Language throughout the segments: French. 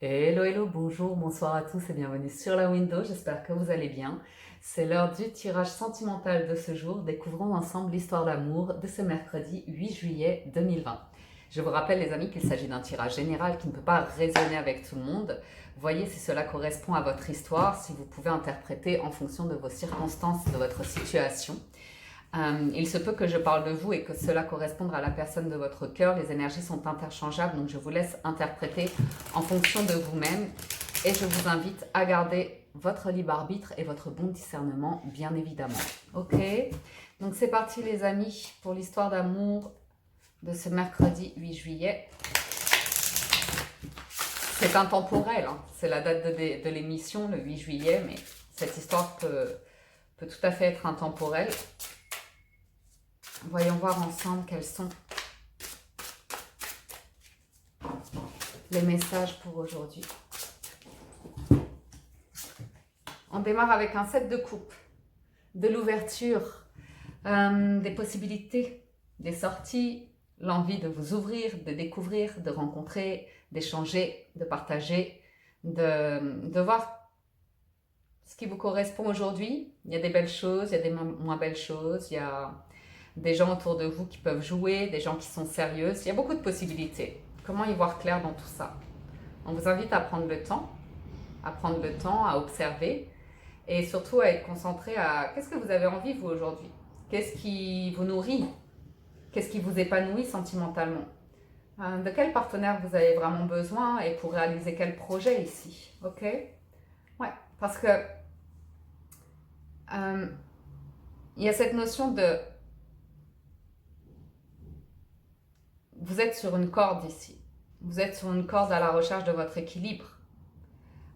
Hello, hello, bonjour, bonsoir à tous et bienvenue sur la window, j'espère que vous allez bien. C'est l'heure du tirage sentimental de ce jour, découvrons ensemble l'histoire d'amour de ce mercredi 8 juillet 2020. Je vous rappelle les amis qu'il s'agit d'un tirage général qui ne peut pas résonner avec tout le monde. Voyez si cela correspond à votre histoire, si vous pouvez interpréter en fonction de vos circonstances, de votre situation. Il se peut que je parle de vous et que cela corresponde à la personne de votre cœur. Les énergies sont interchangeables, donc je vous laisse interpréter en fonction de vous-même. Et je vous invite à garder votre libre arbitre et votre bon discernement, bien évidemment. Ok? Donc c'est parti les amis pour l'histoire d'amour de ce mercredi 8 juillet. C'est intemporel, hein. C'est la date de l'émission, le 8 juillet, mais cette histoire peut tout à fait être intemporelle. Voyons voir ensemble quels sont les messages pour aujourd'hui. On démarre avec un 7 de coupe, de l'ouverture, des possibilités, des sorties, l'envie de vous ouvrir, de découvrir, de rencontrer, d'échanger, de partager, de voir ce qui vous correspond aujourd'hui. Il y a des belles choses, il y a des moins belles choses, il y a des gens autour de vous qui peuvent jouer, des gens qui sont sérieuses. Il y a beaucoup de possibilités. Comment y voir clair dans tout ça? On vous invite à prendre le temps, à observer et surtout à être concentré à qu'est-ce que vous avez envie vous aujourd'hui? Qu'est-ce qui vous nourrit? Qu'est-ce qui vous épanouit sentimentalement? De quel partenaire vous avez vraiment besoin et pour réaliser quel projet ici? Ok? Ouais, parce que il y a cette notion de vous êtes sur une corde ici. Vous êtes sur une corde à la recherche de votre équilibre.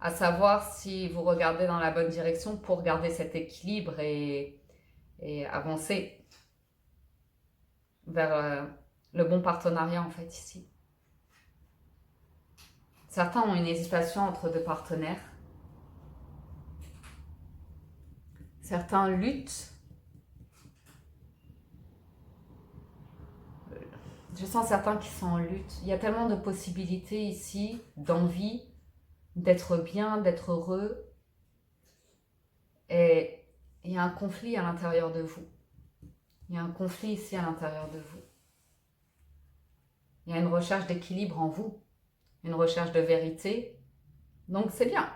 À savoir si vous regardez dans la bonne direction pour garder cet équilibre et avancer vers le bon partenariat en fait ici. Certains ont une hésitation entre deux partenaires. Certains luttent. Je sens certains qui sont en lutte. Il y a tellement de possibilités ici, d'envie, d'être bien, d'être heureux. Et il y a un conflit à l'intérieur de vous. Il y a un conflit ici à l'intérieur de vous. Il y a une recherche d'équilibre en vous, une recherche de vérité. Donc c'est bien.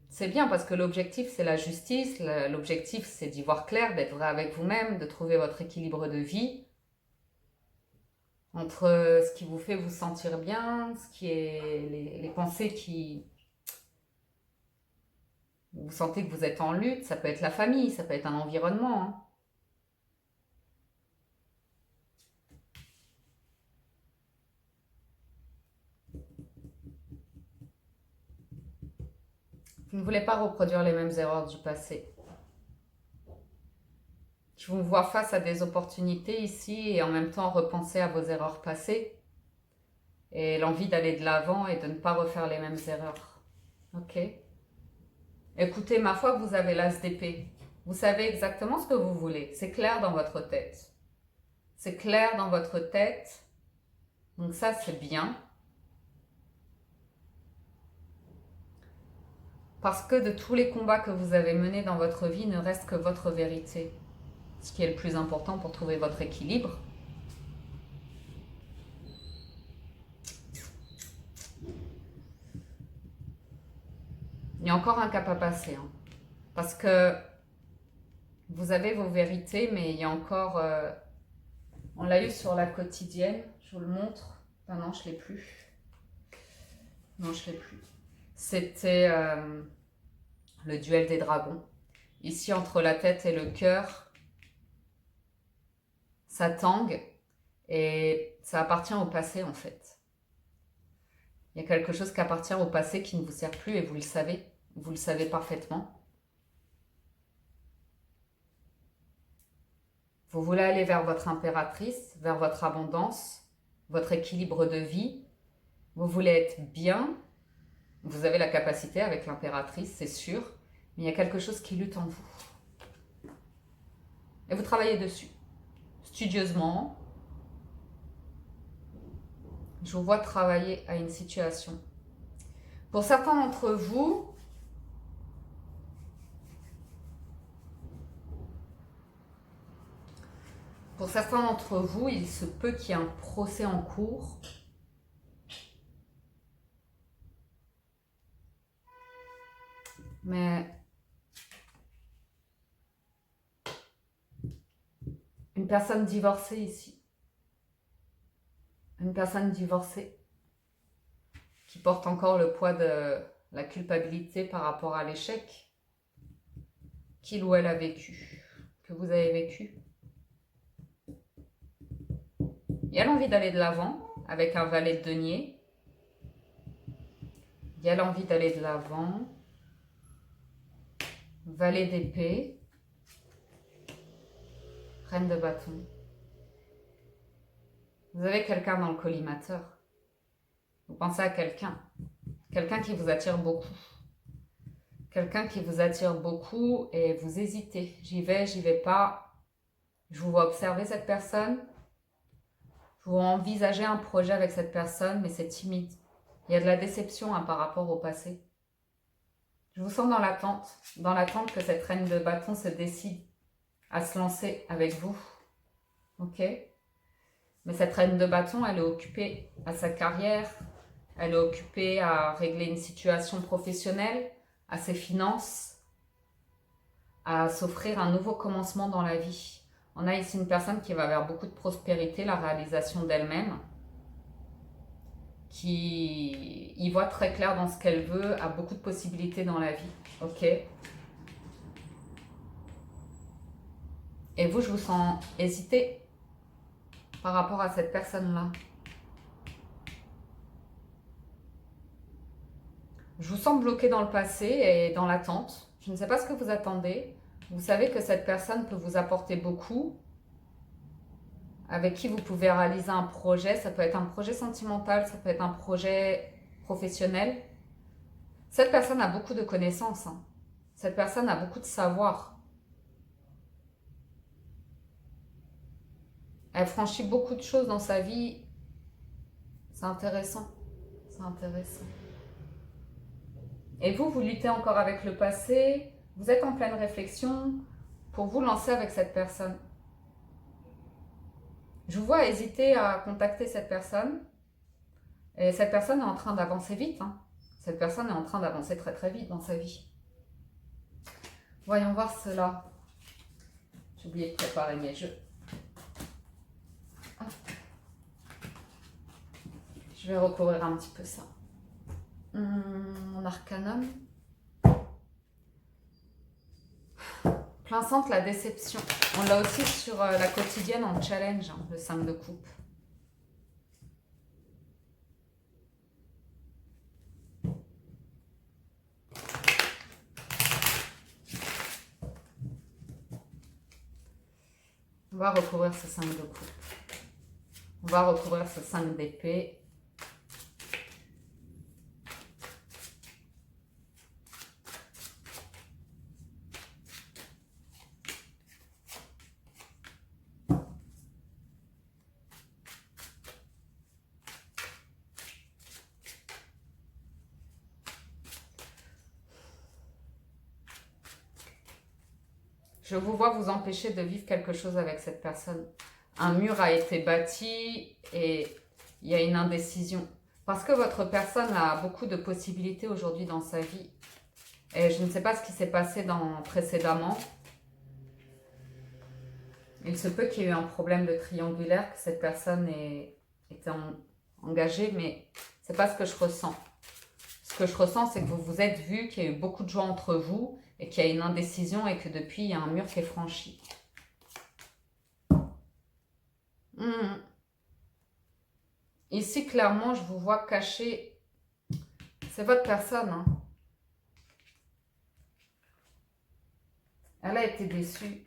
C'est bien parce que l'objectif c'est la justice, l'objectif c'est d'y voir clair, d'être vrai avec vous-même, de trouver votre équilibre de vie entre ce qui vous fait vous sentir bien, ce qui est les pensées qui... Vous sentez que vous êtes en lutte, ça peut être la famille, ça peut être un environnement, hein. Vous ne voulez pas reproduire les mêmes erreurs du passé. Je vous vois face à des opportunités ici et en même temps repenser à vos erreurs passées et l'envie d'aller de l'avant et de ne pas refaire les mêmes erreurs. Ok? Écoutez, ma foi, vous avez l'as d'épée. Vous savez exactement ce que vous voulez. C'est clair dans votre tête. C'est clair dans votre tête. Donc ça, c'est bien. Parce que de tous les combats que vous avez menés dans votre vie, ne reste que votre vérité. Ce qui est le plus important pour trouver votre équilibre. Il y a encore un cap à passer. Hein. Parce que vous avez vos vérités, mais il y a encore... on l'a eu sur la quotidienne. Je vous le montre. Ah non, je ne l'ai plus. Non, je ne l'ai plus. C'était le duel des dragons. Ici, entre la tête et le cœur, ça tangue et ça appartient au passé en fait. Il y a quelque chose qui appartient au passé qui ne vous sert plus et vous le savez parfaitement. Vous voulez aller vers votre impératrice, vers votre abondance, votre équilibre de vie. Vous voulez être bien. Vous avez la capacité avec l'impératrice, c'est sûr, mais il y a quelque chose qui lutte en vous. Et vous travaillez dessus, studieusement. Je vous vois travailler à une situation. Pour certains d'entre vous, il se peut qu'il y ait un procès en cours. Mais une personne divorcée ici. Une personne divorcée qui porte encore le poids de la culpabilité par rapport à l'échec qu'il ou elle a vécu, que vous avez vécu. Il y a l'envie d'aller de l'avant avec un valet de denier. Il y a l'envie d'aller de l'avant. Valet d'épée. Reine de bâton. Vous avez quelqu'un dans le collimateur. Vous pensez à quelqu'un. Quelqu'un qui vous attire beaucoup. Quelqu'un qui vous attire beaucoup et vous hésitez. J'y vais pas. Je vous vois observer cette personne. Je vous vois envisager un projet avec cette personne, mais c'est timide. Il y a de la déception par rapport au passé. Je vous sens dans l'attente que cette reine de bâton se décide à se lancer avec vous. Ok ? Mais cette reine de bâton, elle est occupée à sa carrière, elle est occupée à régler une situation professionnelle, à ses finances, à s'offrir un nouveau commencement dans la vie. On a ici une personne qui va vers beaucoup de prospérité, la réalisation d'elle-même, qui y voit très clair dans ce qu'elle veut, a beaucoup de possibilités dans la vie. Ok ? Et vous, je vous sens hésiter par rapport à cette personne-là. Je vous sens bloqué dans le passé et dans l'attente. Je ne sais pas ce que vous attendez. Vous savez que cette personne peut vous apporter beaucoup, avec qui vous pouvez réaliser un projet. Ça peut être un projet sentimental, ça peut être un projet professionnel. Cette personne a beaucoup de connaissances. Cette personne a beaucoup de savoir. Elle franchit beaucoup de choses dans sa vie. C'est intéressant. C'est intéressant. Et vous, vous luttez encore avec le passé. Vous êtes en pleine réflexion pour vous lancer avec cette personne. Je vous vois hésiter à contacter cette personne. Et cette personne est en train d'avancer vite. Cette personne est en train d'avancer très très vite dans sa vie. Voyons voir cela. J'ai oublié de préparer mes jeux. Je vais recouvrir un petit peu ça. Mon arcanum. Plein centre, la déception. On l'a aussi sur la quotidienne en challenge, le 5 de coupe. On va recouvrir ce 5 de coupe. On va recouvrir ce 5 d'épée. Je vous vois vous empêcher de vivre quelque chose avec cette personne. Un mur a été bâti et il y a une indécision. Parce que votre personne a beaucoup de possibilités aujourd'hui dans sa vie. Et je ne sais pas ce qui s'est passé précédemment. Il se peut qu'il y ait eu un problème de triangulaire, que cette personne était engagée, mais ce n'est pas ce que je ressens. Ce que je ressens, c'est que vous vous êtes vu, qu'il y a eu beaucoup de joie entre vous, et qu'il y a une indécision et que depuis, il y a un mur qui est franchi. Ici, clairement, je vous vois caché. C'est votre personne. Elle a été déçue.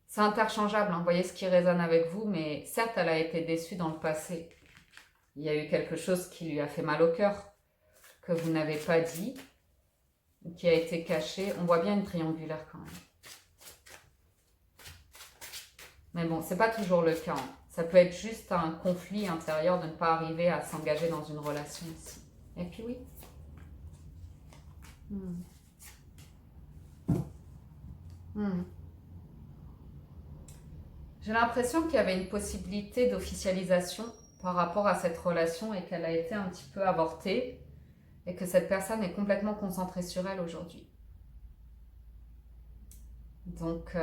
C'est interchangeable. Vous voyez ce qui résonne avec vous, mais certes, elle a été déçue dans le passé. Il y a eu quelque chose qui lui a fait mal au cœur, que vous n'avez pas dit, qui a été caché. On voit bien une triangulaire quand même. Mais bon, c'est pas toujours le cas. Ça peut être juste un conflit intérieur de ne pas arriver à s'engager dans une relation ici. Et puis oui. J'ai l'impression qu'il y avait une possibilité d'officialisation par rapport à cette relation et qu'elle a été un petit peu avortée et que cette personne est complètement concentrée sur elle aujourd'hui. Donc,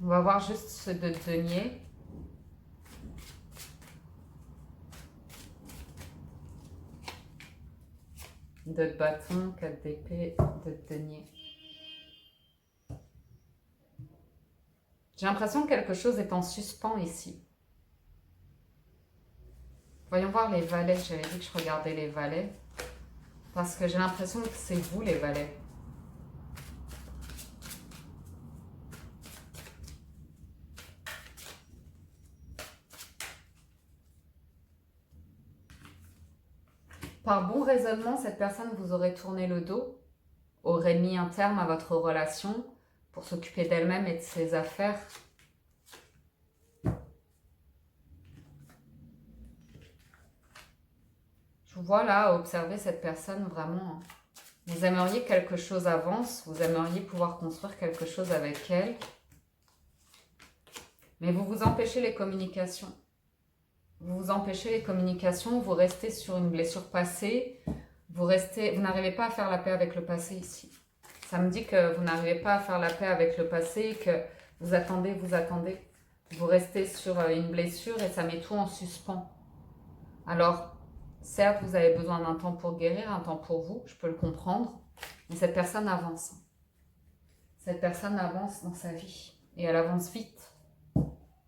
on va voir juste ce de denier. Deux de bâton, 4 d'épée, 2 de denier. J'ai l'impression que quelque chose est en suspens ici. Voyons voir les valets. J'avais dit que je regardais les valets. Parce que j'ai l'impression que c'est vous les valets. Par bon raisonnement, cette personne vous aurait tourné le dos, aurait mis un terme à votre relation pour s'occuper d'elle-même et de ses affaires. Je vous vois là observer cette personne vraiment. Vous aimeriez que quelque chose avance, vous aimeriez pouvoir construire quelque chose avec elle, mais vous vous empêchez les communications. Vous vous empêchez les communications, vous restez sur une blessure passée, vous n'arrivez pas à faire la paix avec le passé ici. Ça me dit que vous n'arrivez pas à faire la paix avec le passé, que vous attendez. Vous restez sur une blessure et ça met tout en suspens. Alors, certes, vous avez besoin d'un temps pour guérir, un temps pour vous, je peux le comprendre, mais cette personne avance. Cette personne avance dans sa vie et elle avance vite.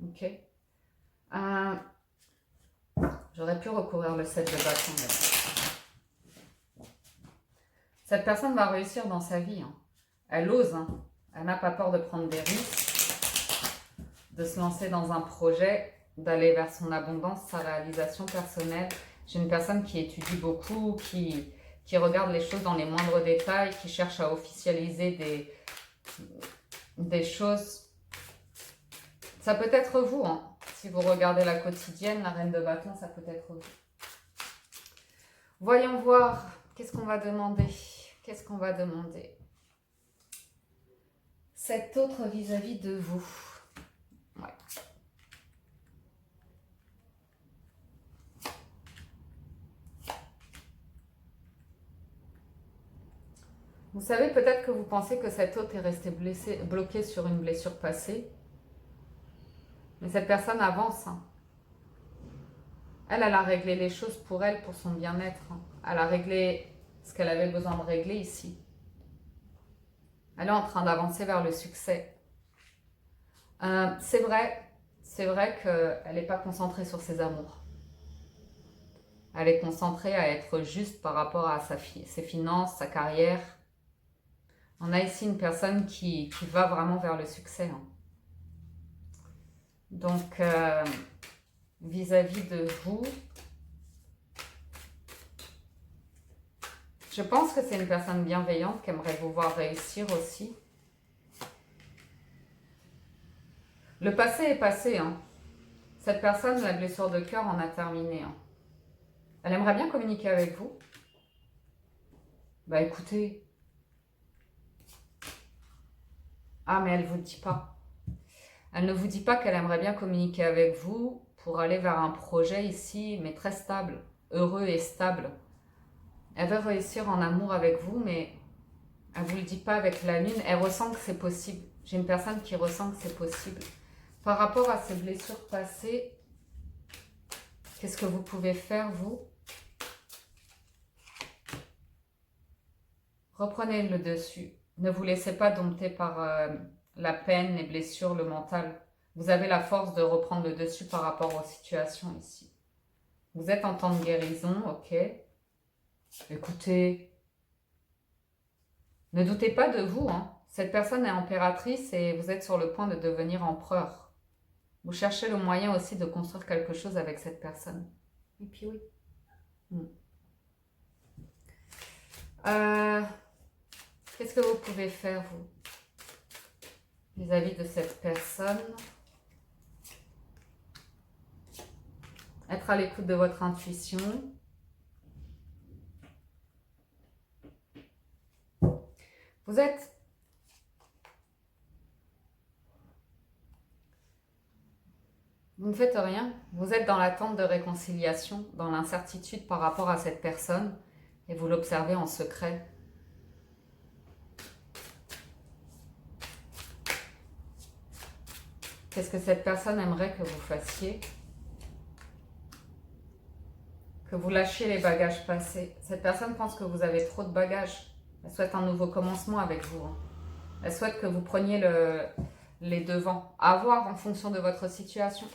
Ok. J'aurais pu recourir le 7 de bâton. Cette personne va réussir dans sa vie. Hein. Elle ose. Hein. Elle n'a pas peur de prendre des risques, de se lancer dans un projet, d'aller vers son abondance, sa réalisation personnelle. J'ai une personne qui étudie beaucoup, qui regarde les choses dans les moindres détails, qui cherche à officialiser des choses. Ça peut être vous, hein. Si vous regardez la quotidienne, la reine de bâton, ça peut être vous. Voyons voir, qu'est-ce qu'on va demander? Qu'est-ce qu'on va demander? Cet autre vis-à-vis de vous. Ouais. Vous savez, peut-être que vous pensez que cet autre est resté bloqué sur une blessure passée. Mais cette personne avance. Hein. Elle a réglé les choses pour elle, pour son bien-être. Hein. Elle a réglé ce qu'elle avait besoin de régler ici. Elle est en train d'avancer vers le succès. C'est vrai qu'elle n'est pas concentrée sur ses amours. Elle est concentrée à être juste par rapport à ses finances, sa carrière. On a ici une personne qui va vraiment vers le succès. Hein. Donc, vis-à-vis de vous, je pense que c'est une personne bienveillante qui aimerait vous voir réussir aussi. Le passé est passé. Hein. Cette personne, la blessure de cœur en a terminé. Hein. Elle aimerait bien communiquer avec vous. Bah écoutez. Ah mais elle ne vous le dit pas. Elle ne vous dit pas qu'elle aimerait bien communiquer avec vous pour aller vers un projet ici, mais très stable, heureux et stable. Elle veut réussir en amour avec vous, mais elle ne vous le dit pas avec la lune. Elle ressent que c'est possible. J'ai une personne qui ressent que c'est possible. Par rapport à ces blessures passées, qu'est-ce que vous pouvez faire, vous? Reprenez le dessus. Ne vous laissez pas dompter par la peine, les blessures, le mental. Vous avez la force de reprendre le dessus par rapport aux situations ici. Vous êtes en temps de guérison, ok. Écoutez, ne doutez pas de vous. Hein. Cette personne est impératrice et vous êtes sur le point de devenir empereur. Vous cherchez le moyen aussi de construire quelque chose avec cette personne. Et puis oui. Qu'est-ce que vous pouvez faire, vous? vis-à-vis de cette personne. Être à l'écoute de votre intuition. Vous ne faites rien. Vous êtes dans l'attente de réconciliation, dans l'incertitude par rapport à cette personne et vous l'observez en secret. Qu'est-ce que cette personne aimerait que vous fassiez? Que vous lâchiez les bagages passés. Cette personne pense que vous avez trop de bagages. Elle souhaite un nouveau commencement avec vous. Elle souhaite que vous preniez les devants. À voir en fonction de votre situation.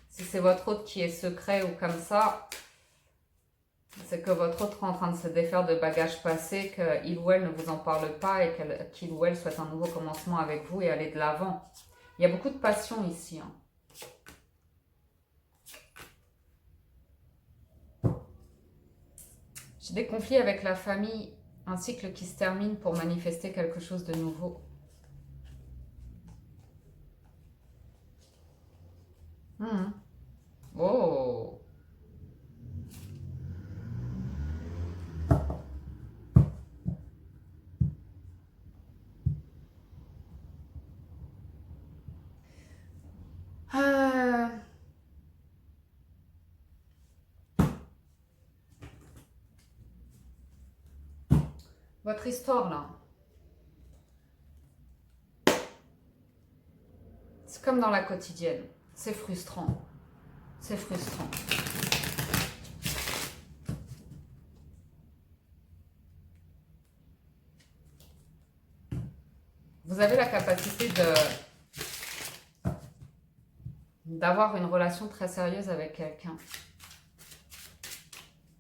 Si c'est votre autre qui est secret ou comme ça, c'est que votre autre est en train de se défaire de bagages passés, qu'il ou elle ne vous en parle pas et qu'il ou elle souhaite un nouveau commencement avec vous et aller de l'avant. Il y a beaucoup de passion ici. J'ai des conflits avec la famille, un cycle qui se termine pour manifester quelque chose de nouveau. Oh! Votre histoire là, c'est comme dans la quotidienne, c'est frustrant, c'est frustrant. Vous avez la capacité d'avoir une relation très sérieuse avec quelqu'un.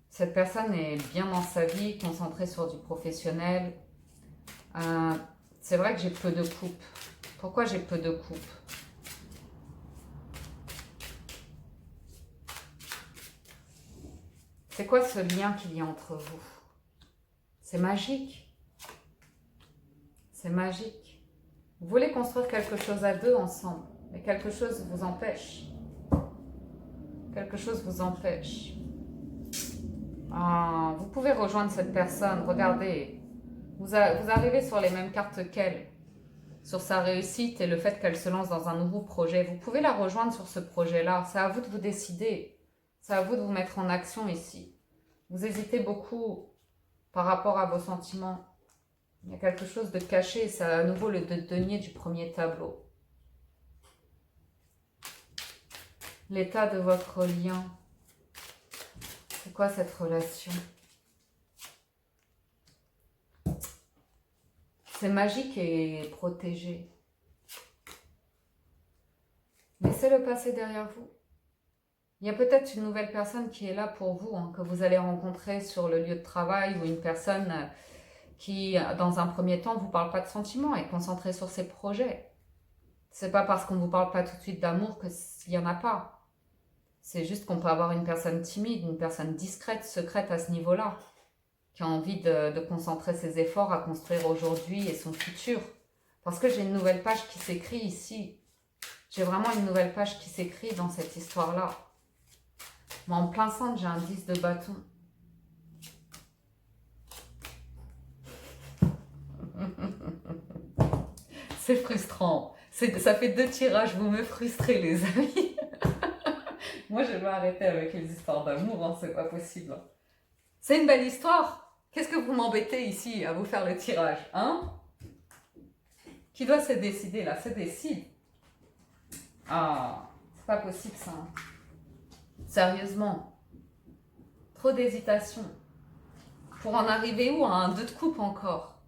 Cette personne est bien dans sa vie, concentrée sur du professionnel. C'est vrai que j'ai peu de couples. Pourquoi j'ai peu de couples? C'est quoi ce lien qu'il y a entre vous? C'est magique. C'est magique. Vous voulez construire quelque chose à deux ensemble, mais quelque chose vous empêche. Quelque chose vous empêche. Vous pouvez rejoindre cette personne. Regardez, vous arrivez sur les mêmes cartes qu'elle, sur sa réussite et le fait qu'elle se lance dans un nouveau projet. Vous pouvez la rejoindre sur ce projet-là. C'est à vous de vous décider. C'est à vous de vous mettre en action ici. Vous hésitez beaucoup par rapport à vos sentiments. Il y a quelque chose de caché. C'est à nouveau le denier du premier tableau. L'état de votre lien. C'est quoi cette relation? C'est magique et protégé. Laissez le passé derrière vous. Il y a peut-être une nouvelle personne qui est là pour vous, que vous allez rencontrer sur le lieu de travail, ou une personne qui, dans un premier temps, ne vous parle pas de sentiments, est concentrée sur ses projets. C'est pas parce qu'on ne vous parle pas tout de suite d'amour qu'il n'y en a pas. C'est juste qu'on peut avoir une personne timide, une personne discrète, secrète à ce niveau-là, qui a envie de concentrer ses efforts à construire aujourd'hui et son futur. Parce que j'ai une nouvelle page qui s'écrit ici. J'ai vraiment une nouvelle page qui s'écrit dans cette histoire-là. Moi, en plein centre, j'ai un 10 de bâton. C'est frustrant. Ça fait 2 tirages, vous me frustrez, les amis. Moi, je vais arrêter avec les histoires d'amour, c'est pas possible. C'est une belle histoire. Qu'est-ce que vous m'embêtez ici à vous faire le tirage, Qui doit se décider là? Se décide. C'est pas possible ça. Sérieusement. Trop d'hésitation. Pour en arriver où? À un 2 de coupe encore.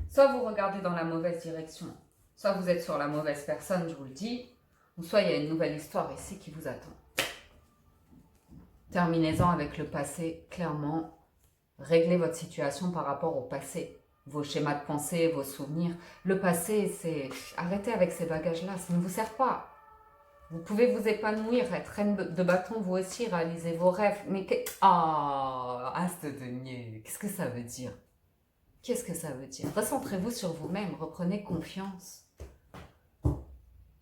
Soit vous regardez dans la mauvaise direction, soit vous êtes sur la mauvaise personne, je vous le dis, ou soit il y a une nouvelle histoire ici qui vous attend. Terminez-en avec le passé, clairement. Réglez votre situation par rapport au passé. Vos schémas de pensée, vos souvenirs. Le passé, c'est... Arrêtez avec ces bagages-là, ça ne vous sert pas. Vous pouvez vous épanouir, être reine de bâton, vous aussi, réaliser vos rêves. Mais as de denier, qu'est-ce que ça veut dire? Qu'est-ce que ça veut dire? Recentrez-vous sur vous-même, reprenez confiance.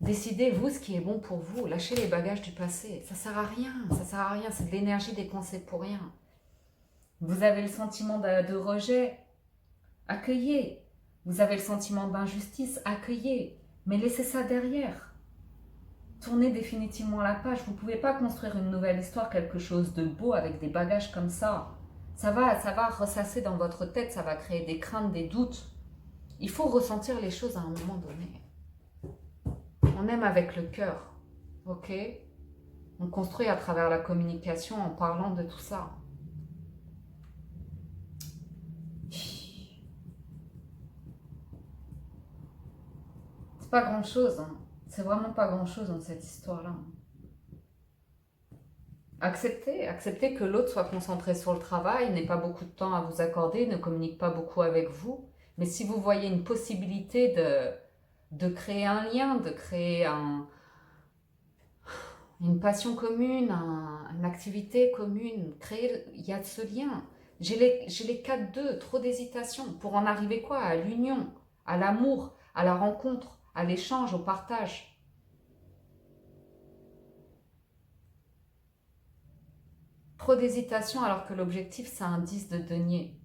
Décidez, vous, ce qui est bon pour vous. Lâchez les bagages du passé. Ça sert à rien. Ça sert à rien. C'est de l'énergie dépensée pour rien. Vous avez le sentiment de rejet. Accueillez. Vous avez le sentiment d'injustice. Accueillez. Mais laissez ça derrière. Tournez définitivement la page. Vous ne pouvez pas construire une nouvelle histoire, quelque chose de beau avec des bagages comme ça. Ça va ressasser dans votre tête. Ça va créer des craintes, des doutes. Il faut ressentir les choses à un moment donné. On aime avec le cœur, ok? On construit à travers la communication en parlant de tout ça. C'est pas grand-chose, hein. C'est vraiment pas grand-chose dans cette histoire-là. Acceptez que l'autre soit concentré sur le travail, n'ait pas beaucoup de temps à vous accorder, ne communique pas beaucoup avec vous. Mais si vous voyez une possibilité de créer un lien, de créer une passion commune, une activité commune, il y a ce lien. J'ai les 4-2, trop d'hésitation. Pour en arriver quoi? À l'union, à l'amour, à la rencontre, à l'échange, au partage. Trop d'hésitation alors que l'objectif c'est un 10 de denier.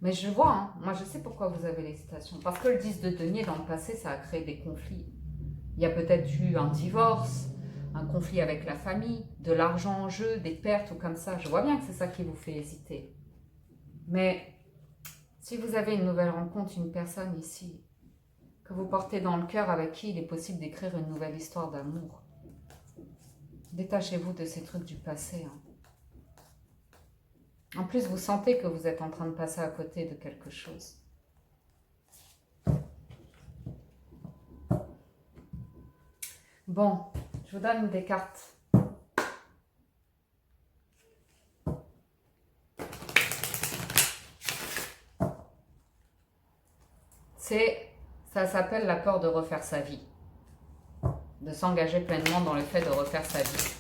Mais je vois, hein, moi je sais pourquoi vous avez l'hésitation. Parce que le 10 de denier dans le passé ça a créé des conflits. Il y a peut-être eu un divorce, un conflit avec la famille, de l'argent en jeu, des pertes ou comme ça. Je vois bien que c'est ça qui vous fait hésiter. Mais si vous avez une nouvelle rencontre, une personne ici, que vous portez dans le cœur avec qui il est possible d'écrire une nouvelle histoire d'amour, détachez-vous de ces trucs du passé. Hein. En plus, vous sentez que vous êtes en train de passer à côté de quelque chose. Bon, je vous donne des cartes. Ça s'appelle la peur de refaire sa vie. De s'engager pleinement dans le fait de refaire sa vie.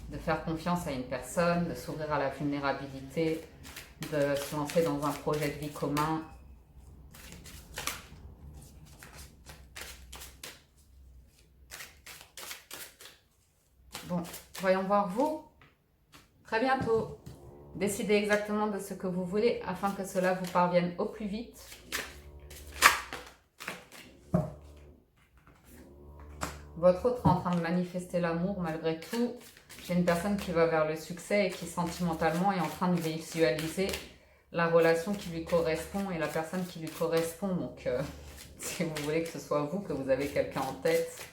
De faire confiance à une personne, de s'ouvrir à la vulnérabilité, de se lancer dans un projet de vie commun. Bon, voyons voir vous. Très bientôt. Décidez exactement de ce que vous voulez afin que cela vous parvienne au plus vite. Votre autre est en train de manifester l'amour malgré tout. J'ai une personne qui va vers le succès et qui sentimentalement est en train de visualiser la relation qui lui correspond et la personne qui lui correspond. Donc, si vous voulez que ce soit vous, que vous avez quelqu'un en tête,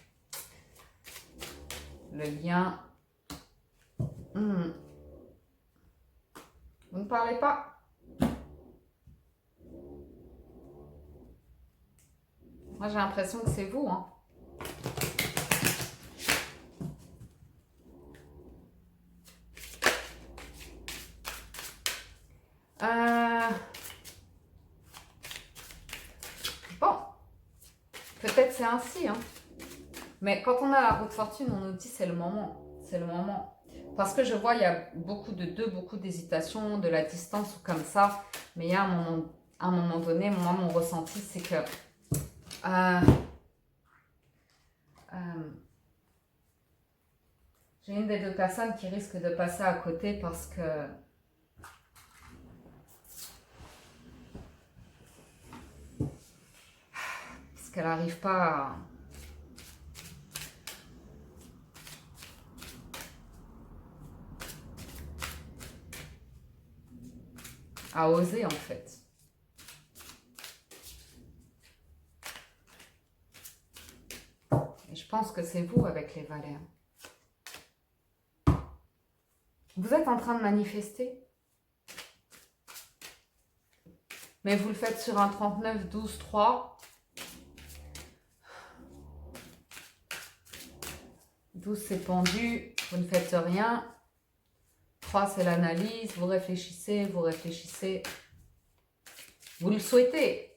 le lien... Vous ne parlez pas. Moi, j'ai l'impression que c'est vous, hein. Bon, peut-être c'est ainsi, hein. Mais quand on a la roue de fortune, on nous dit c'est le moment, c'est le moment. Parce que je vois, il y a beaucoup d'hésitation, de la distance ou comme ça. Mais il y a un moment donné, moi, mon ressenti, c'est que j'ai une des deux personnes qui risque de passer à côté parce qu'elle n'arrive pas à oser en fait. Et je pense que c'est vous avec les valets. Vous êtes en train de manifester. Mais vous le faites sur un 39, 12, 3. 12 c'est pendu, vous ne faites rien. 3 c'est l'analyse, vous réfléchissez, vous réfléchissez. Vous le souhaitez,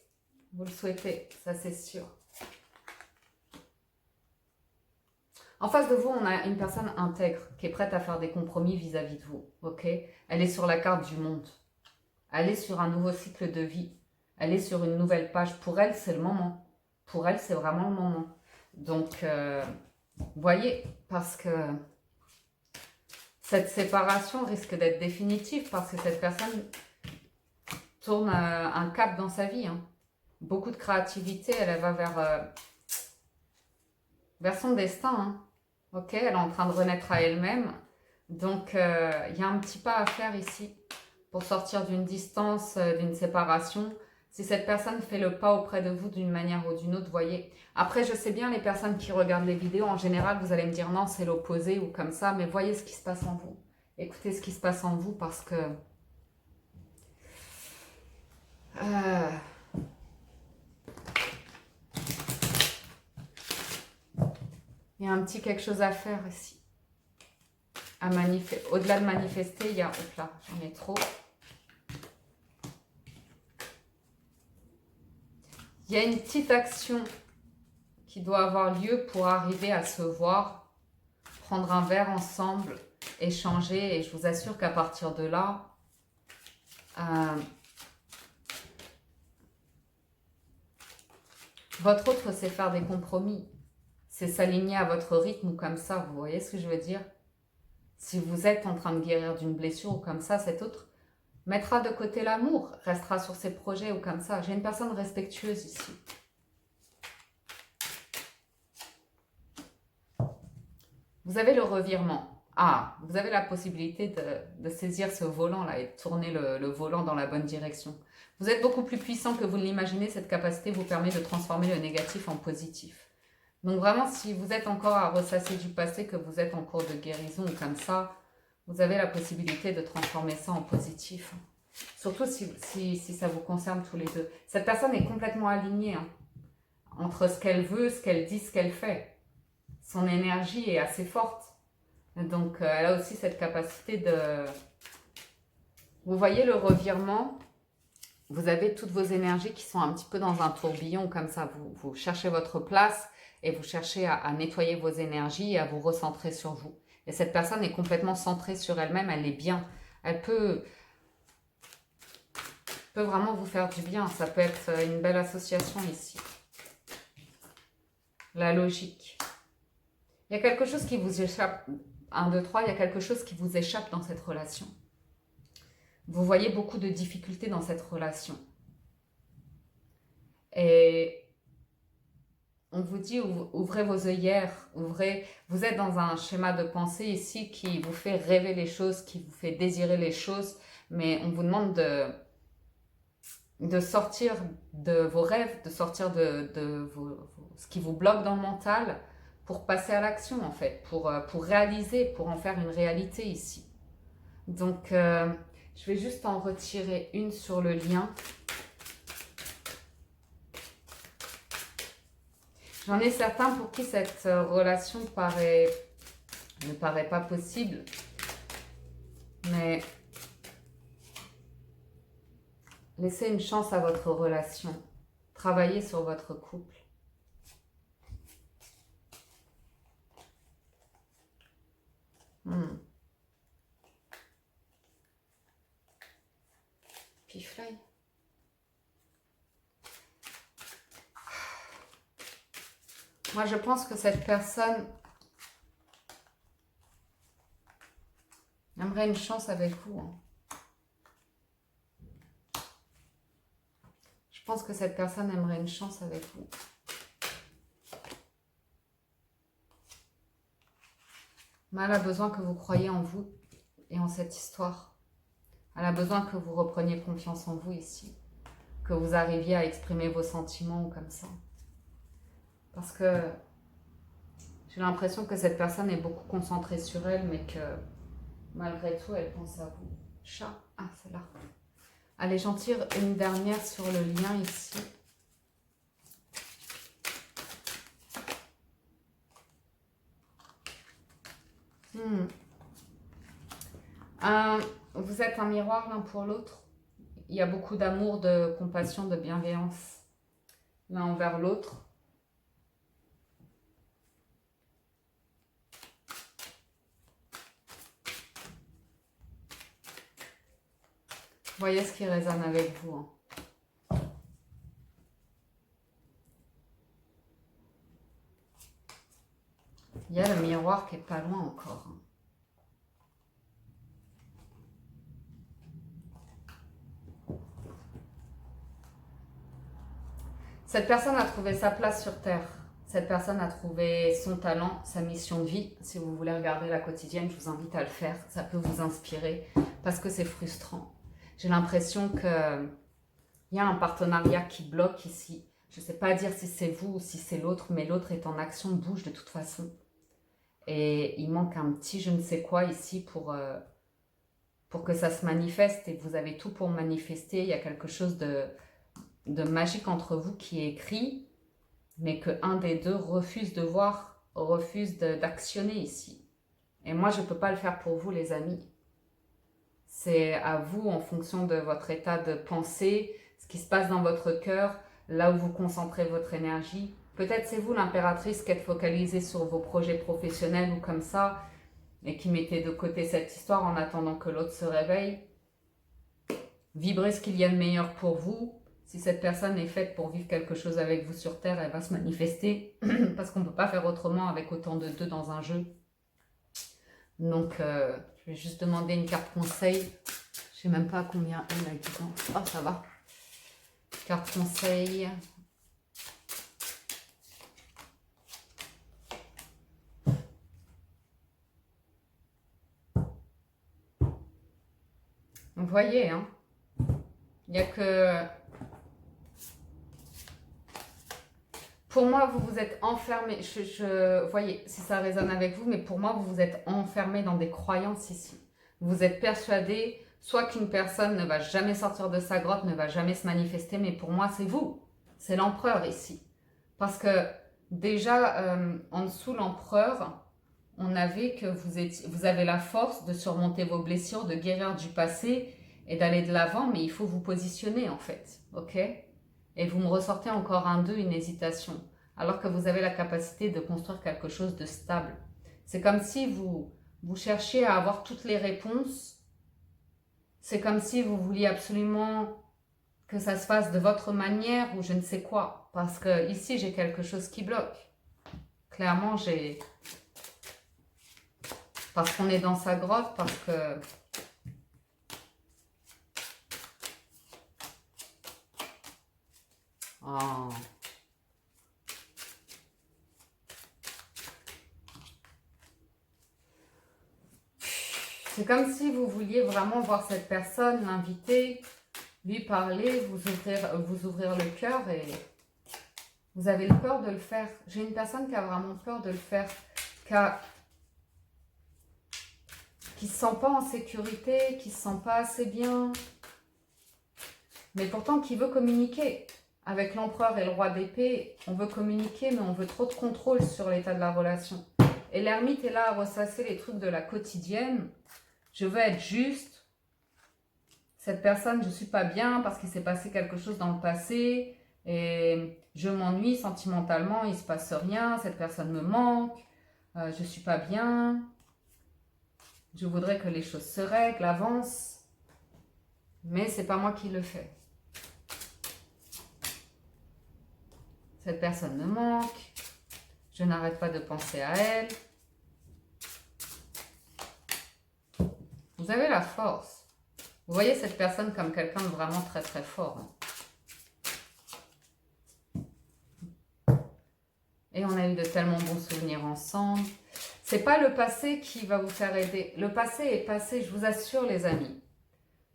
ça c'est sûr. En face de vous, on a une personne intègre qui est prête à faire des compromis vis-à-vis de vous. Ok? Elle est sur la carte du monde. Elle est sur un nouveau cycle de vie. Elle est sur une nouvelle page. Pour elle, c'est le moment. Pour elle, c'est vraiment le moment. Donc, voyez, parce que cette séparation risque d'être définitive parce que cette personne tourne un cap dans sa vie. Hein. Beaucoup de créativité, elle va vers son destin. Hein. Ok, elle est en train de renaître à elle-même. Donc, il y a un petit pas à faire ici pour sortir d'une distance, d'une séparation. Si cette personne fait le pas auprès de vous d'une manière ou d'une autre, voyez. Après, je sais bien, les personnes qui regardent les vidéos, en général, vous allez me dire non, c'est l'opposé ou comme ça, mais voyez ce qui se passe en vous. Écoutez ce qui se passe en vous parce que... il y a un petit quelque chose à faire ici. Au-delà de manifester, il y a... Hop là, j'en ai trop. Il y a une petite action qui doit avoir lieu pour arriver à se voir, prendre un verre ensemble, échanger. Et je vous assure qu'à partir de là, votre autre, c'est faire des compromis. C'est s'aligner à votre rythme ou comme ça. Vous voyez ce que je veux dire? Si vous êtes en train de guérir d'une blessure ou comme ça, cet autre mettra de côté l'amour, restera sur ses projets ou comme ça. J'ai une personne respectueuse ici. Vous avez le revirement. Ah, vous avez la possibilité de saisir ce volant-là et de tourner le volant dans la bonne direction. Vous êtes beaucoup plus puissant que vous ne l'imaginez. Cette capacité vous permet de transformer le négatif en positif. Donc vraiment, si vous êtes encore à ressasser du passé, que vous êtes en cours de guérison ou comme ça, vous avez la possibilité de transformer ça en positif. Surtout si ça vous concerne tous les deux. Cette personne est complètement alignée hein, entre ce qu'elle veut, ce qu'elle dit, ce qu'elle fait. Son énergie est assez forte. Donc, elle a aussi cette capacité de... Vous voyez le revirement, vous avez toutes vos énergies qui sont un petit peu dans un tourbillon comme ça. Vous cherchez votre place et vous cherchez à nettoyer vos énergies et à vous recentrer sur vous. Et cette personne est complètement centrée sur elle-même, elle est bien. Elle peut vraiment vous faire du bien. Ça peut être une belle association ici. La logique. Il y a quelque chose qui vous échappe. 1, 2, 3, il y a quelque chose qui vous échappe dans cette relation. Vous voyez beaucoup de difficultés dans cette relation. Et on vous dit, ouvrez vos œillères, vous êtes dans un schéma de pensée ici qui vous fait rêver les choses, qui vous fait désirer les choses, mais on vous demande de sortir de vos rêves, de sortir de ce qui vous bloque dans le mental pour passer à l'action en fait, pour réaliser, pour en faire une réalité ici. Donc, je vais juste en retirer une sur le lien. J'en ai certains pour qui cette relation ne paraît pas possible. Mais laissez une chance à votre relation. Travaillez sur votre couple. Piflay. Moi, je pense que cette personne aimerait une chance avec vous. Hein. Je pense que cette personne aimerait une chance avec vous. Mais elle a besoin que vous croyiez en vous et en cette histoire. Elle a besoin que vous repreniez confiance en vous ici. Que vous arriviez à exprimer vos sentiments comme ça. Parce que j'ai l'impression que cette personne est beaucoup concentrée sur elle, mais que malgré tout, elle pense à vous. Chat. Ah, c'est là. Allez, j'en tire une dernière sur le lien ici. Vous êtes un miroir l'un pour l'autre. Il y a beaucoup d'amour, de compassion, de bienveillance l'un envers l'autre. Voyez ce qui résonne avec vous. Hein. miroir qui est pas loin encore. Cette personne a trouvé sa place sur Terre. Cette personne a trouvé son talent, sa mission de vie. Si vous voulez regarder la quotidienne, je vous invite à le faire. Ça peut vous inspirer parce que c'est frustrant. J'ai l'impression qu'il y a un partenariat qui bloque ici. Je ne sais pas dire si c'est vous ou si c'est l'autre, mais l'autre est en action, bouge de toute façon. Et il manque un petit je ne sais quoi ici pour que ça se manifeste. Et vous avez tout pour manifester. Il y a quelque chose de magique entre vous qui est écrit, mais qu'un des deux refuse de voir, refuse d'actionner ici. Et moi, je ne peux pas le faire pour vous, les amis. C'est à vous, en fonction de votre état de pensée, ce qui se passe dans votre cœur, là où vous concentrez votre énergie. Peut-être c'est vous, l'impératrice, qui êtes focalisée sur vos projets professionnels ou comme ça, et qui mettez de côté cette histoire en attendant que l'autre se réveille. Vibrez ce qu'il y a de meilleur pour vous. Si cette personne est faite pour vivre quelque chose avec vous sur Terre, elle va se manifester parce qu'on ne peut pas faire autrement avec autant de deux dans un jeu. Donc, je vais juste demander une carte conseil. Je ne sais même pas combien elle a dedans. Oh, ça va. Carte conseil. Vous voyez, hein, il n'y a que... Pour moi, vous vous êtes enfermé, voyez si ça résonne avec vous, mais pour moi, vous vous êtes enfermé dans des croyances ici. Vous êtes persuadé, soit qu'une personne ne va jamais sortir de sa grotte, ne va jamais se manifester, mais pour moi, c'est vous. C'est l'empereur ici. Parce que déjà, en dessous l'empereur, on avait que vous avez la force de surmonter vos blessures, de guérir du passé et d'aller de l'avant, mais il faut vous positionner en fait, ok ? Et vous me ressortez encore un 2, une hésitation, alors que vous avez la capacité de construire quelque chose de stable. C'est comme si vous cherchiez à avoir toutes les réponses. C'est comme si vous vouliez absolument que ça se fasse de votre manière ou je ne sais quoi. Parce que ici, j'ai quelque chose qui bloque. Clairement, parce qu'on est dans sa grotte, parce que... Oh. C'est comme si vous vouliez vraiment voir cette personne, l'inviter, lui parler, vous ouvrir le cœur et vous avez le peur de le faire. J'ai une personne qui a vraiment peur de le faire, qui ne se sent pas en sécurité, qui ne se sent pas assez bien, mais pourtant qui veut communiquer. Avec l'empereur et le roi d'épée, on veut communiquer, mais on veut trop de contrôle sur l'état de la relation. Et l'ermite est là à ressasser les trucs de la quotidienne. Je veux être juste. Cette personne, je ne suis pas bien parce qu'il s'est passé quelque chose dans le passé. Et je m'ennuie sentimentalement, il ne se passe rien. Cette personne me manque. Je ne suis pas bien. Je voudrais que les choses se règlent, avancent. Mais ce n'est pas moi qui le fais. Cette personne me manque, je n'arrête pas de penser à elle. Vous avez la force. Vous voyez cette personne comme quelqu'un de vraiment très très fort. Et on a eu de tellement bons souvenirs ensemble. C'est pas le passé qui va vous faire aider. Le passé est passé, je vous assure les amis.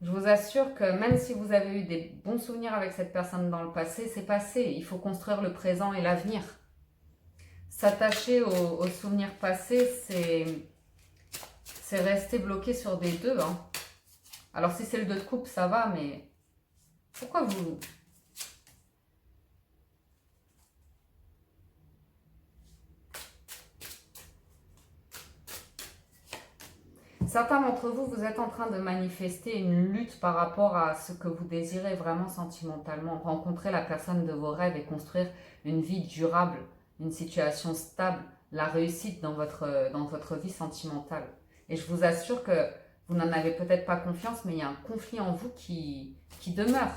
Je vous assure que même si vous avez eu des bons souvenirs avec cette personne dans le passé, c'est passé. Il faut construire le présent et l'avenir. S'attacher aux souvenirs passés, c'est rester bloqué sur des 2. Hein. Alors si c'est le 2 de coupe, ça va, mais pourquoi vous... Certains d'entre vous, vous êtes en train de manifester une lutte par rapport à ce que vous désirez vraiment sentimentalement. Rencontrer la personne de vos rêves et construire une vie durable, une situation stable, la réussite dans votre vie sentimentale. Et je vous assure que vous n'en avez peut-être pas confiance, mais il y a un conflit en vous qui demeure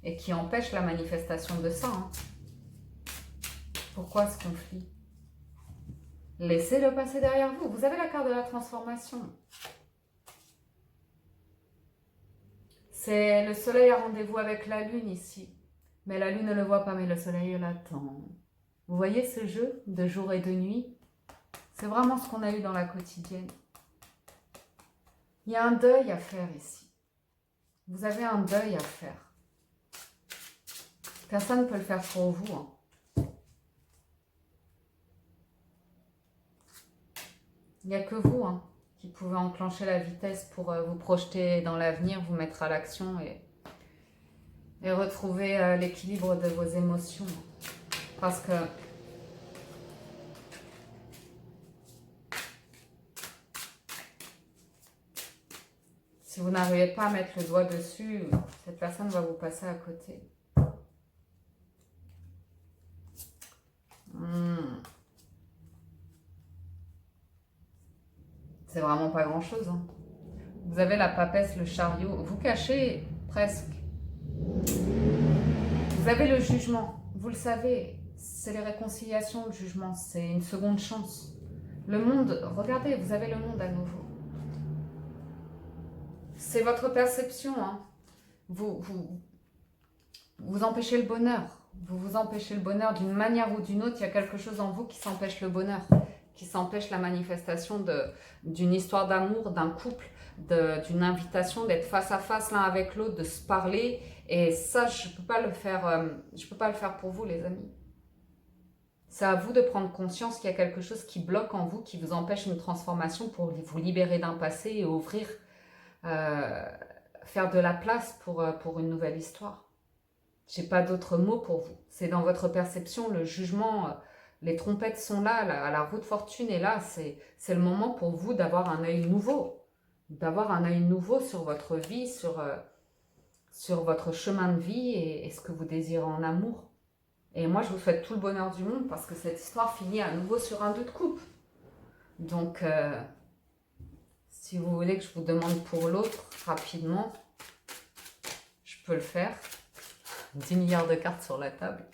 et qui empêche la manifestation de ça. Hein. Pourquoi ce conflit ? Laissez le passé derrière vous. Vous avez la carte de la transformation. C'est le soleil a rendez-vous avec la lune ici. Mais la lune ne le voit pas, mais le soleil l'attend. Vous voyez ce jeu de jour et de nuit? C'est vraiment ce qu'on a eu dans la quotidienne. Il y a un deuil à faire ici. Vous avez un deuil à faire. Personne ne peut le faire pour vous. Il n'y a que vous qui pouvez enclencher la vitesse pour vous projeter dans l'avenir, vous mettre à l'action et retrouver l'équilibre de vos émotions. Parce que si vous n'arrivez pas à mettre le doigt dessus, cette personne va vous passer à côté. C'est vraiment pas grand-chose. Vous avez la papesse, le chariot. Vous cachez presque. Vous avez le jugement. Vous le savez. C'est les réconciliations, le jugement. C'est une seconde chance. Le monde, regardez, vous avez le monde à nouveau. C'est votre perception. Vous empêchez le bonheur. Vous vous empêchez le bonheur d'une manière ou d'une autre. Il y a quelque chose en vous qui s'empêche le bonheur, qui s'empêche la manifestation d'une histoire d'amour, d'un couple, d'une invitation, d'être face à face l'un avec l'autre, de se parler. Et ça, je ne peux pas le faire pour vous, les amis. C'est à vous de prendre conscience qu'il y a quelque chose qui bloque en vous, qui vous empêche une transformation pour vous libérer d'un passé et ouvrir, faire de la place pour une nouvelle histoire. J'ai pas d'autres mots pour vous. C'est dans votre perception, le jugement, les trompettes sont là, la roue de fortune est là. C'est le moment pour vous d'avoir un œil nouveau. D'avoir un œil nouveau sur votre vie, sur votre chemin de vie et ce que vous désirez en amour. Et moi, je vous souhaite tout le bonheur du monde parce que cette histoire finit à nouveau sur un 2 de coupe. Donc, si vous voulez que je vous demande pour l'autre rapidement, je peux le faire. 10 milliards de cartes sur la table.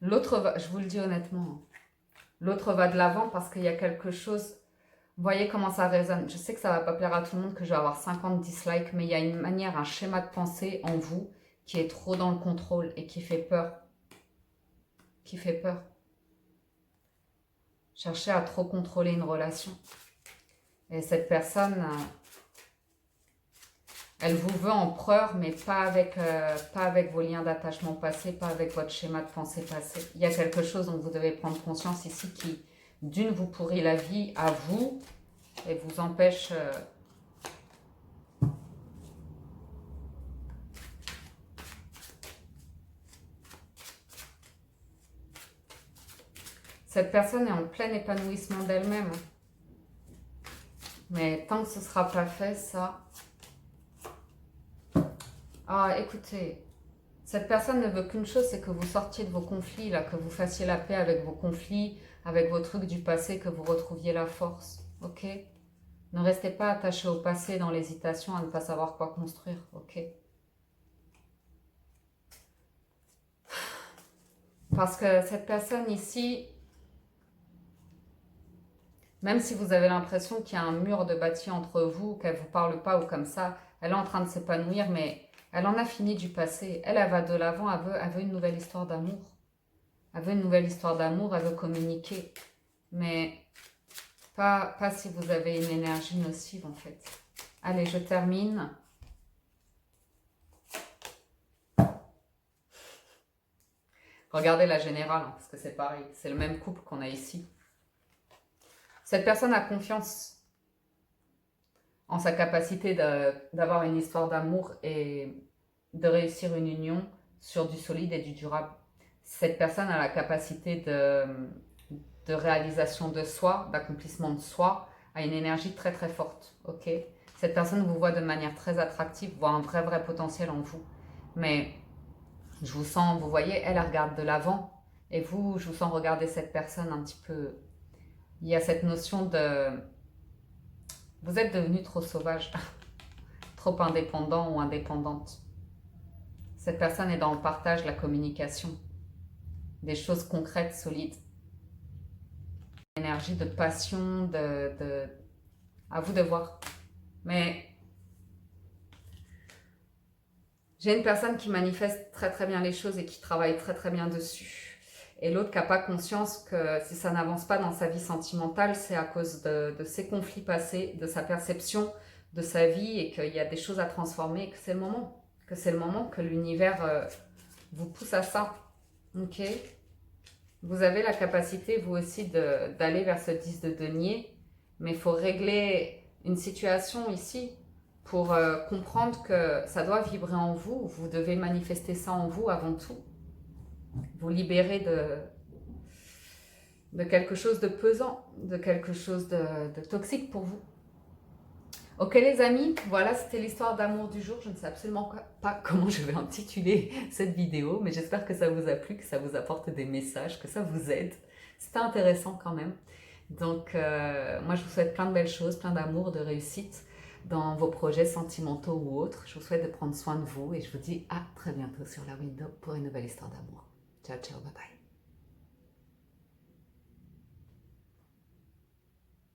L'autre va, je vous le dis honnêtement, l'autre va de l'avant parce qu'il y a quelque chose. Vous voyez comment ça résonne. Je sais que ça ne va pas plaire à tout le monde, que je vais avoir 50 dislikes, mais il y a une manière, un schéma de pensée en vous qui est trop dans le contrôle et qui fait peur. Qui fait peur. Cherchez à trop contrôler une relation. Et cette personne, elle vous veut empereur, mais pas avec vos liens d'attachement passés, pas avec votre schéma de pensée passé. Il y a quelque chose dont vous devez prendre conscience ici qui, d'une, vous pourrit la vie à vous et vous empêche... Cette personne est en plein épanouissement d'elle-même. Mais tant que ce ne sera pas fait, ça... Ah, écoutez, cette personne ne veut qu'une chose, c'est que vous sortiez de vos conflits, là, que vous fassiez la paix avec vos conflits, avec vos trucs du passé, que vous retrouviez la force, ok? Ne restez pas attaché au passé dans l'hésitation à ne pas savoir quoi construire, ok? Parce que cette personne ici, même si vous avez l'impression qu'il y a un mur de bâti entre vous, qu'elle ne vous parle pas ou comme ça, elle est en train de s'épanouir, mais elle en a fini du passé. Elle va de l'avant, elle veut une nouvelle histoire d'amour. Elle veut une nouvelle histoire d'amour, elle veut communiquer. Mais pas si vous avez une énergie nocive en fait. Allez, je termine. Regardez la générale, parce que c'est pareil. C'est le même couple qu'on a ici. Cette personne a confiance en sa capacité d'avoir une histoire d'amour et de réussir une union sur du solide et du durable. Cette personne a la capacité de réalisation de soi, d'accomplissement de soi, a une énergie très très forte. Ok. Cette personne vous voit de manière très attractive, voit un vrai potentiel en vous. Mais je vous sens, vous voyez, elle regarde de l'avant. Et vous, je vous sens regarder cette personne un petit peu... Il y a cette notion de... Vous êtes devenu trop sauvage. trop indépendant ou indépendante. Cette personne est dans le partage, la communication, des choses concrètes, solides. Énergie de passion, à vous de voir. Mais j'ai une personne qui manifeste très très bien les choses et qui travaille très très bien dessus. Et l'autre qui n'a pas conscience que si ça n'avance pas dans sa vie sentimentale, c'est à cause de ses conflits passés, de sa perception de sa vie et qu'il y a des choses à transformer et que c'est le moment. Que c'est le moment que l'univers vous pousse à ça. Ok? Vous avez la capacité, vous aussi, d'aller vers ce 10 de denier, mais il faut régler une situation ici pour comprendre que ça doit vibrer en vous. Vous devez manifester ça en vous avant tout. Vous libérer de quelque chose de pesant, de quelque chose de toxique pour vous. Ok les amis, voilà, c'était l'histoire d'amour du jour. Je ne sais absolument pas comment je vais intituler cette vidéo, mais j'espère que ça vous a plu, que ça vous apporte des messages, que ça vous aide. C'était intéressant quand même. Donc moi je vous souhaite plein de belles choses, plein d'amour, de réussite dans vos projets sentimentaux ou autres. Je vous souhaite de prendre soin de vous et je vous dis à très bientôt sur la window pour une nouvelle histoire d'amour. Ciao, ciao, bye bye.